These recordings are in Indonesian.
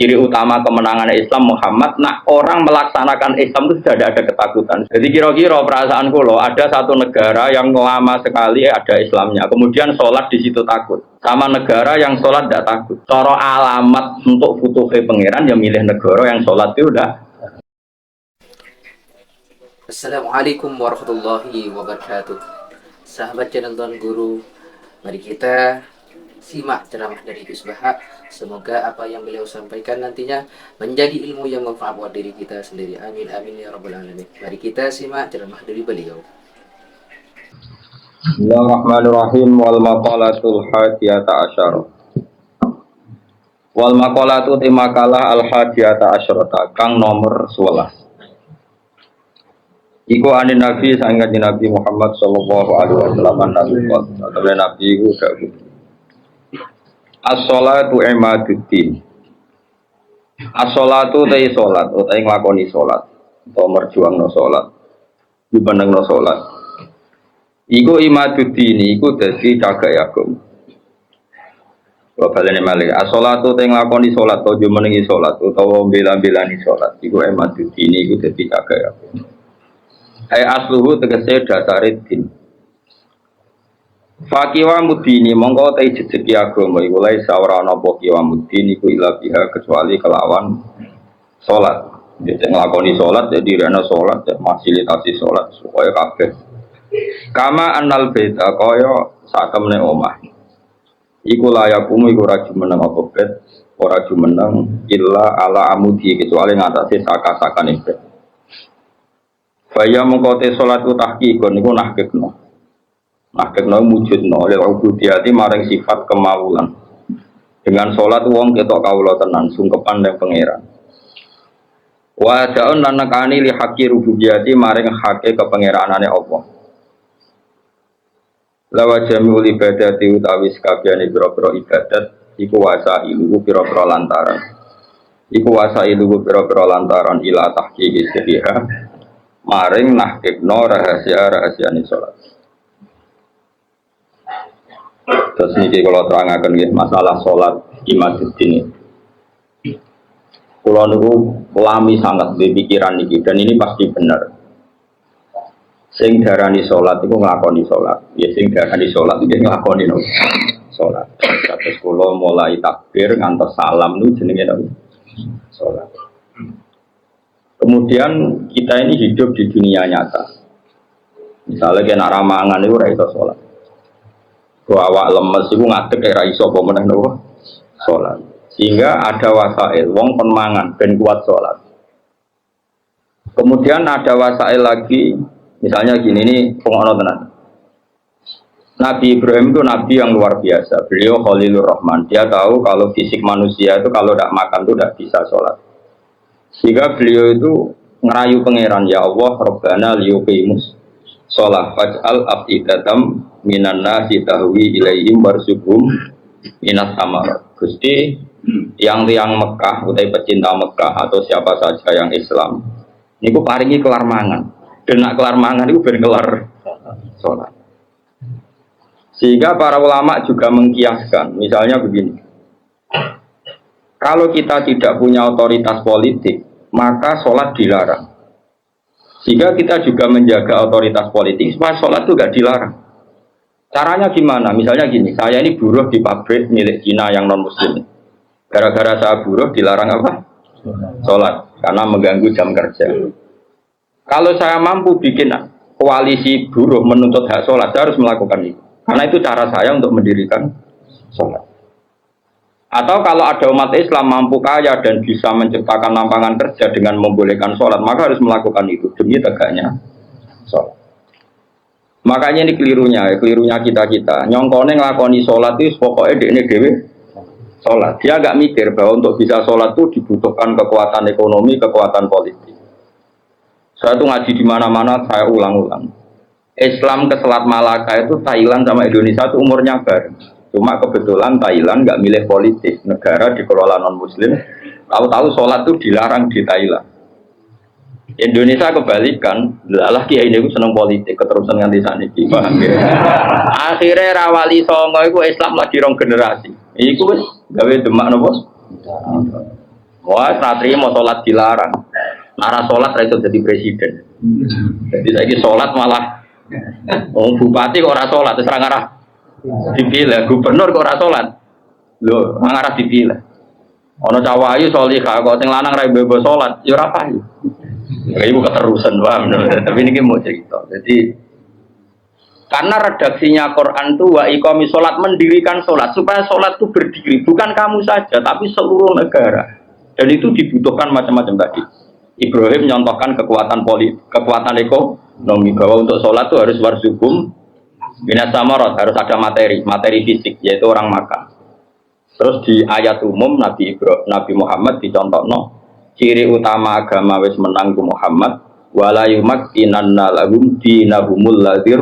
ciri utama kemenangan Islam Muhammad, nah orang melaksanakan Islam itu sudah ada ketakutan. Jadi kira-kira perasaan kulo ada satu negara yang lama sekali ada Islamnya, kemudian sholat di situ takut, sama negara yang sholat tidak takut. Cara alamat untuk futuhe pangeran yang milih negara yang sholat itu udah. Assalamualaikum warahmatullahi wabarakatuh. Sahabat channel Tuan Guru, mari kita simak ceramah dari Gus Baha. Semoga apa yang beliau sampaikan nantinya menjadi ilmu yang manfaat buat diri kita sendiri. Amin amin ya rabbal alamin. Mari kita simak ceramah dari beliau. Bismillahirrahmanirrahim. Wal maqalatul hadiyata asyara. Wal maqalatu timakalah al hadiyata asyarata kang nomor 11. Iku anin Nabi sangat Nabi Muhammad sallallahu alaihi wasallam Nabi iku dawuh. As-sholatu imaduddin. As-sholatu ta'i sholat, utawi nglakoni sholat, utawa merjuangno sholat, dibenengno sholat. Iku imaduddin, iku dadi cagak agama. Wa balene malih, as-sholatu ta'i nglakoni sholat, utawa jumenengi sholat, utawa bela-belani sholat, iku imaduddin, iku dadi cagak agama. Ai asluhu tegese dasare din. Fakiwa mudini mongko te jejeki agama iku lae ora ana apa kiwa mudini iku ila biha kecuali kelawan salat. Dite nglakoni salat jadi rene salat fasilitasi salat supaya kabeh. Kama annal baita kaya satemene omah. Iku layakum iku ora jumeneng apa bet, ora jumeneng illa ala amudi kecuali ngatasi saka-sakane bet. Faya mongko te salat ku tahqiqon iku nahqiqno. Nakekno wujudno oleh ubudiyati maring sifat kemawulan. Dengan sholat wong ketok kawula tenan sungkepan ning pangeran. Wa ja'un lan nakani li haqqi rububiyati maring hake kepangeranane Allah. Lawa jami'ul ibadati utawi sakabehane pira-pira ibadat iku wasa ilu pira-pira lantaran. Iku wasa ilu pira-pira lantaran ila tahqiqi sediha maring nakekno rahasia-rahasiane sholat. Terus niki kalau terangaken nggih masalah salat imaduddin. Kula niku lami sangat di pikiran niki dan ini pasti benar. Sing darani salat iku nglakoni salat. Ya sing darani salat iki nglakoni salat. Terus kula mulai takbir ngantos salam niku jenenge salat. Kemudian kita ini hidup di dunia nyata. Misalnya kena ramangan niku ora iso salat. Awak lemes iku ngadeg ora iso apa meneh napa salat. Sehingga ada wasail wong kon mangan ben kuat salat. Kemudian ada wasail lagi misalnya gini ini pengono tenan. Nabi Ibrahim itu nabi yang luar biasa. Beliau Khalilur Rahman. Dia tahu kalau fisik manusia itu kalau tidak makan itu tidak bisa salat. Sehingga beliau itu ngerayu pangeran ya Allah Rabbana liyuqimus shalah faj'al afidatam minan nasi tahwi ilaihim warzuqhum minas samarat. Gusti yang Mekah utai pecinta Mekah atau siapa saja yang Islam niku paringi kelar mangan. Dan nak kelar mangan niku ben kelar salat. Sehingga para ulama juga mengkiaskan misalnya begini. Kalau kita tidak punya otoritas politik, maka salat dilarang. Sehingga kita juga menjaga otoritas politik supaya salat itu enggak dilarang. Caranya gimana? Misalnya gini, saya ini buruh di pabrik milik Cina yang non-muslim. Gara-gara saya buruh dilarang apa? Sholat, karena mengganggu jam kerja. Kalau saya mampu bikin koalisi buruh menuntut hak sholat, saya harus melakukan itu. Karena itu cara saya untuk mendirikan sholat. Atau kalau ada umat Islam mampu kaya dan bisa menciptakan lapangan kerja dengan membolehkan sholat, maka harus melakukan itu demi tegaknya sholat. Makanya ini kelirunya kita. Nyongkone nglakoni sholat itu pokoknya dekne dhewe sholat. Dia agak mikir bahwa untuk bisa sholat itu dibutuhkan kekuatan ekonomi, kekuatan politik. Saya tuh ngaji di mana-mana, saya ulang-ulang. Islam ke Selat Malaka itu Thailand sama Indonesia itu umurnya bareng. Cuma kebetulan Thailand nggak milih politik, negara dikelola non-Muslim. Tahu-tahu sholat itu dilarang di Thailand. Indonesia kebalikan, lah kiai ini seneng politik, keterusan nganti saniki, paham ya? Akhirnya rawali songo itu Islam lagi rong generasi. Iku wis gawe demak napa? Wah, ratri mau sholat dilarang. Nara sholat ra iso jadi presiden. Jadi lagi sholat malah bupati kok ora sholat terus ra ngarah dipilih, gubernur kok ora sholat. Lho, ngarah dipilih. Ana cah ayu salihah kok sing lanang ra bebo sholat, ya ora payu. Ya iku keterusan paham. Tapi ini mau cerita. Jadi karena redaksinya Quran itu wa iqami sholat, mendirikan sholat supaya sholat itu berdiri, bukan kamu saja tapi seluruh negara. Dan itu dibutuhkan macam-macam tadi. Ibrahim menyontohkan kekuatan politik, kekuatan ekonomi bahwa untuk sholat itu harus warzukum minas samarot, harus ada materi fisik yaitu orang makan. Terus di ayat umum Nabi Muhammad dicontohno ciri utama agama wis menang ku Muhammad wala yumakkinanna lahum dinahumul ladzir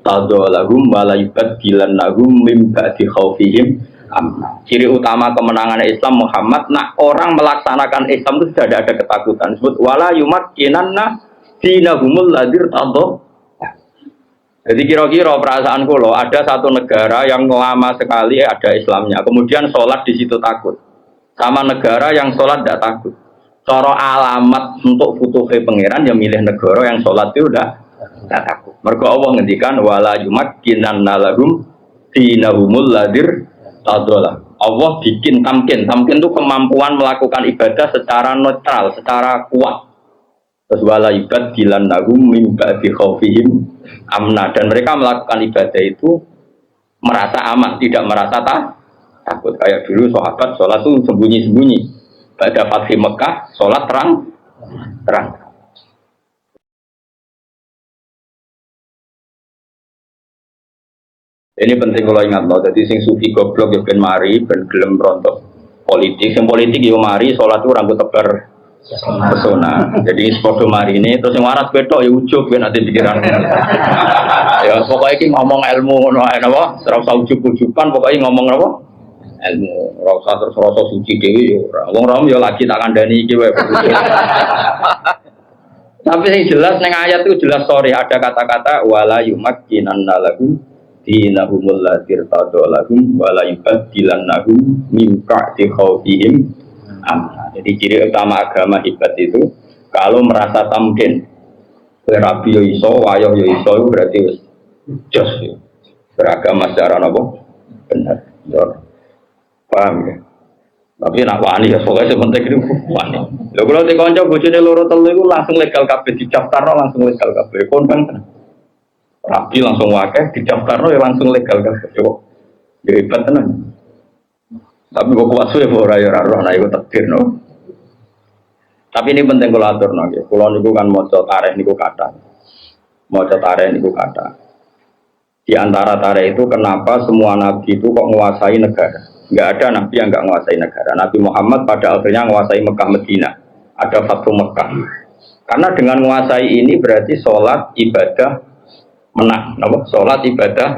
tadallahum wala yubadilannahum min ba'di khaufihim amna. Ciri utama kemenangan Islam Muhammad, nak orang melaksanakan Islam itu tidak ada ketakutan. Sebut wala yumakkinanna dinahumul ladzir tadallahum. Jadi kira-kira perasaan kulo ada satu negara yang lama sekali ada Islamnya, kemudian sholat di situ takut, sama negara yang sholat tidak takut. Cara alamat untuk futuhe pangeran yang milih negara yang sholat itu udah tidak takut. Mergo Allah ngendikan wala yumakkinanna lahum dinahumul ladzir tadallah. Allah bikin tamkin itu kemampuan melakukan ibadah secara netral, secara kuat. Terus wala yubadilannahum min ba'di khaufihim amna, dan mereka melakukan ibadah itu merasa aman, tidak merasa takut. Kayak dulu sahabat sholat itu sembunyi-sembunyi. Pada Fathul Mekah sholat terang. Ini penting kalau ingat loh. Jadi sing sufi goblok ya ben mari, ben gelem rontok politik. Sing politik yo mari sholat itu rambut tebar pesona. Jadi sepodo mari ini terus yang waras betok ya ujug ben ate pikiran. Ya pokoknya iki ngomong ilmu ngono ae napa, ora usah ujug-ujugan, pokoknya ngomong apa? Ilmu, ora usah terus rasa suci dhewe ya ora. Wong rom ya lagi tak kandhani iki wae. Tapi yang jelas ning ayat itu jelas sore ada kata-kata wala yumakkinanna lahum dinahumul ladzir tadallahum wala yubadilannahum min ba'di khaufihim. Jadi ciri utama agama hebat itu kalau merasa tamkin rabi yo iso, wayoh yo iso, itu berarti jos beragama secara apa? Benar, paham ya? Tapi nak wani ya pokoknya sebentar itu wani. Lo kalau di konco bojone loro telu itu langsung legal kabeh, didaftarno langsung legal kabeh. Kondang rabi langsung wakeh, didaftarno ya langsung legal kabeh. Coba hebat tenan. Tapi kok kuat suwe ora ya ora roh nah iku takdir no. Tapi ini penting kula aturno nggih. Kula niku kan maca tarikh niku kathah. Maca tarikh niku kathah. Di antara tarikh itu kenapa semua nabi itu kok menguasai negara? Enggak ada nabi yang enggak menguasai negara. Nabi Muhammad pada akhirnya menguasai Mekah Madinah. Ada Fathu Mekah. Karena dengan menguasai ini berarti sholat ibadah menang. Napa? Sholat ibadah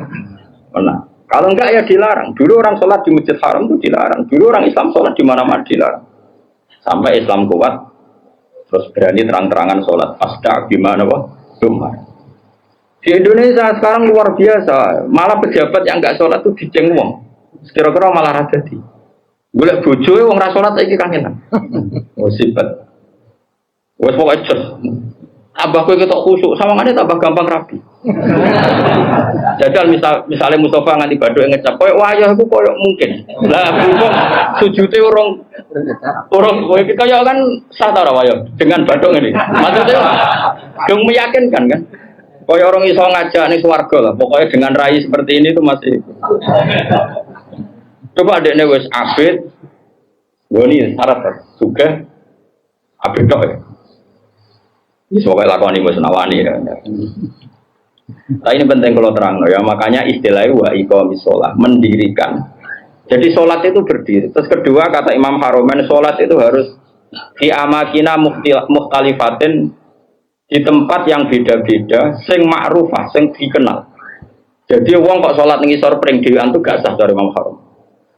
menang. Kalau enggak ya dilarang. Dulu orang sholat di Masjid Haram itu dilarang. Dulu orang Islam sholat di mana-mana dilarang. Sampai Islam kuat, terus berani terang-terangan sholat. Pasca gimana Pak? Cuma. Di Indonesia sekarang luar biasa. Malah pejabat yang enggak sholat itu diceng wong. Kira-kira malah rajadi. Golek bojoe wong ra sholat saiki kangenan. Musibah. Wes pokoke jos. Tambah kowe ketok khusuk, sawangane tambah gampang rapi. Jajal misalnya Mustafa nganti badhe ngecap koyo wayah iku koyo mungkin. Lah berhubung sujute urung kowe kaya kan sah ta ora wayah dengan badhe ngene. Maksudnya dong meyakinkan kan. Koyo orang iso ngajak ning swarga lah. Pokoknya dengan rai seperti ini tuh masih. Coba adekne wis abid. Goni syarat juga abid tok ya. Semoga lakoni wis nawani ya. Nah ini penting kalau terang ya, makanya istilahnya wa iqamis shalah, mendirikan. Jadi sholat itu berdiri. Terus kedua kata Imam Haromen, sholat itu harus di amakina mukhtalifatin, di tempat yang beda-beda, sing ma'rufah, sing dikenal. Jadi wong kok sholat ngisor pring dhewean itu gak sah dari Imam Harom.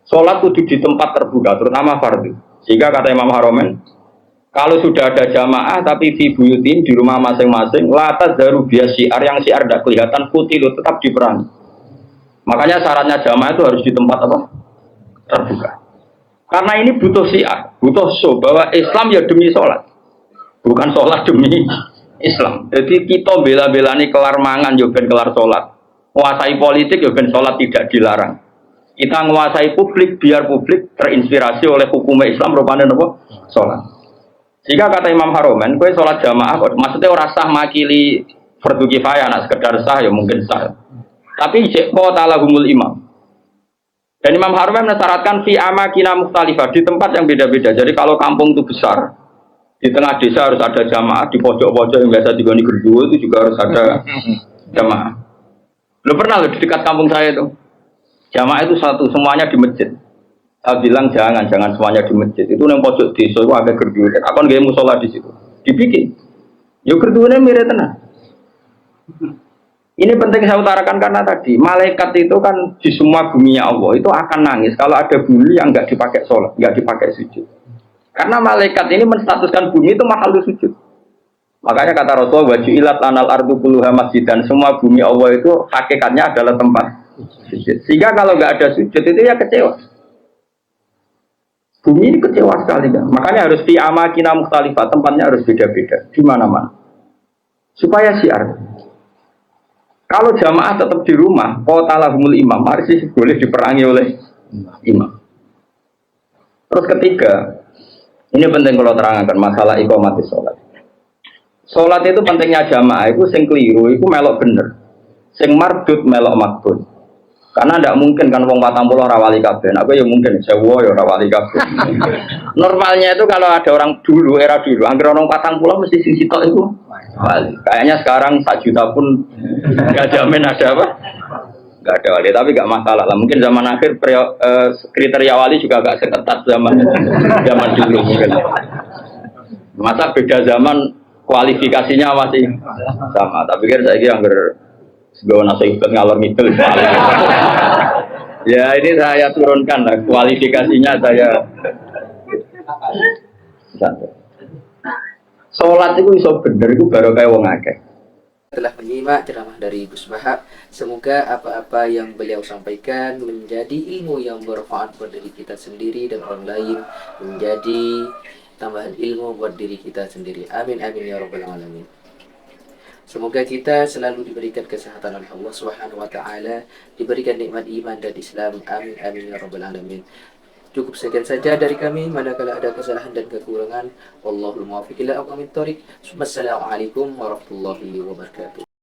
Sholat kudu di tempat terbuka, terutama fardhu. Sehingga kata Imam Haromen, kalau sudah ada jamaah tapi fi buyutin di rumah masing-masing, la tazharu bias syiar, yang syiar tidak kelihatan putih itu tetap diperangi. Makanya syaratnya jamaah itu harus di tempat apa? Terbuka. Karena ini butuh syiar, butuh show bahwa Islam ya demi sholat, bukan sholat demi Islam. Jadi kita bela-belani kelar mangan ya ben kelar sholat, menguasai politik ya ben sholat tidak dilarang. Kita menguasai publik biar publik terinspirasi oleh hukum Islam rupanya apa? Sholat. Jika kata Imam Haromen, kue sholat jamaah, maksudnya orang sah makili fardu kifayah, nak sekedar sah ya mungkin sah. Tapi jekpo talahumul imam. Dan Imam Haromen mensyaratkan fi amakina mukhtalifah di tempat yang beda-beda. Jadi kalau kampung itu besar, di tengah desa harus ada jamaah, di pojok-pojok yang biasa digoni gerduwo itu juga harus ada jamaah. Lo pernah lo di dekat kampung saya itu, jamaah itu satu, semuanya di masjid. Saya bilang jangan semuanya di masjid. Itu yang pojok desa itu ada gerduwo. Aku nggak musola di situ, dibikin. Yo gerduwonya mirip tenang. Ini penting saya utarakan karena tadi malaikat itu kan di semua bumi Allah itu akan nangis kalau ada bumi yang nggak dipakai sholat, nggak dipakai sujud. Karena malaikat ini menstatuskan bumi itu mahal sujud. Makanya kata Rasulullah wajulat lanal ardu kulluha masjid, dan semua bumi Allah itu hakikatnya adalah tempat sujud. Sehingga kalau nggak ada sujud itu ya kecewa. Bumi ini kecewa sekali kan. Makanya harus fi amakina mukhtalifah, tempatnya harus beda-beda di mana-mana. Supaya syiar. Kalau jamaah tetap di rumah, qatalahumul imam, masih boleh diperangi oleh imam. Terus ketiga, ini penting kalau terangkan masalah iqamati sholat. Sholat itu pentingnya jamaah, itu sing keliru, itu melok bener. Sing mardut melok makbul. Karena tidak mungkin kan wong 40 ora wali kabeh. Aku ya mungkin sewa ya ora wali kabeh. Normalnya itu kalau ada orang dulu, era dulu, angger orang 40 mesti sing sitok itu wali. Kayaknya sekarang 1 juta pun enggak jamin ada apa? Enggak ada wali, tapi enggak masalah lah. Mungkin zaman akhir kriteria wali juga enggak seketat zaman dulu mungkin. Masa beda zaman kualifikasinya masih sama. Tapi kan saya kira angger sebagai nasi ikut ngalor ngidul. Ya ini saya turunkan lah kualifikasinya saya. Sholat itu iso bener itu baru kayak wong akeh. Telah menyimak ceramah dari Gus Bahak. Semoga apa-apa yang beliau sampaikan menjadi ilmu yang bermanfaat buat diri kita sendiri dan orang lain, menjadi tambahan ilmu buat diri kita sendiri. Amin amin ya rabbal alamin. Semoga kita selalu diberikan kesehatan oleh Allah Subhanahu wa taala, diberikan nikmat iman dan Islam. Amin amin ya rabbal alamin. Cukup sekian saja dari kami. Manakala ada kesalahan dan kekurangan, wallahul muwaffiq ila aqwamit thoriq. Wassalamualaikum warahmatullahi wabarakatuh.